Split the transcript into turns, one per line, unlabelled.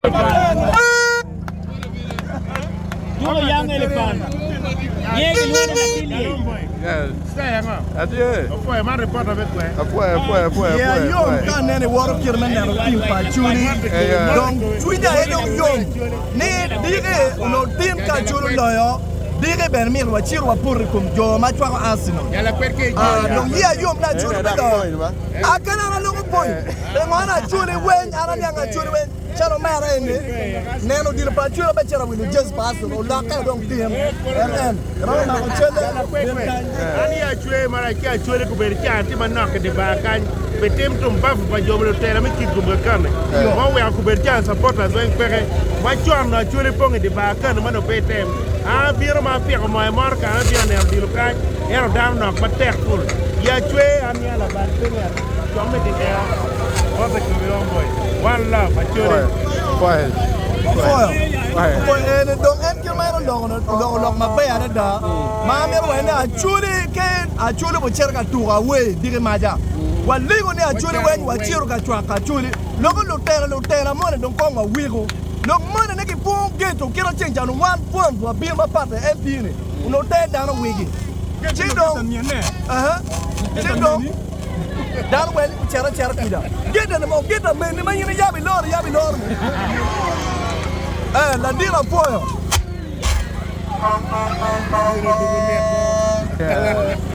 You're a young elephant. Yeah, you know that.
Adieu.
Yeah, you can't any water killing and team by Chuni. Don't tweet the head of you. Need Digge, no team can Chuni lawyer. Digge Bermir, what you were puricum, Joe, my twelve arsenal. Don't hear you not Chuni. I cannot look a point. The one I truly went, I don't know, truly went. Channel man, Nano did a patrol, but you will just pass the lock out of him. And
Acholi could be can't knock at the back and be tempted buff by your tell me Kitgum. One way I could be chance supporters going pere. My chum not truly pong at the back and the man of pay them. I bear my fear of my mark and be on the look. Air down knock, but careful. Yachwe and Yala bad finger. Come with the air. What's the boy? One love, Acholi.
don't end your man on my pay at the Mamma when I truly will check a 2 away, Digamaja. While legal near Acholi when what you got to Acholi, local money don't come a wiggle. No money, they can get to get a change on 1 point for being my partner, empty. No tear down a wiggy. Down when Chera get them, man, the man in the Yabi Lord. La deal of foil.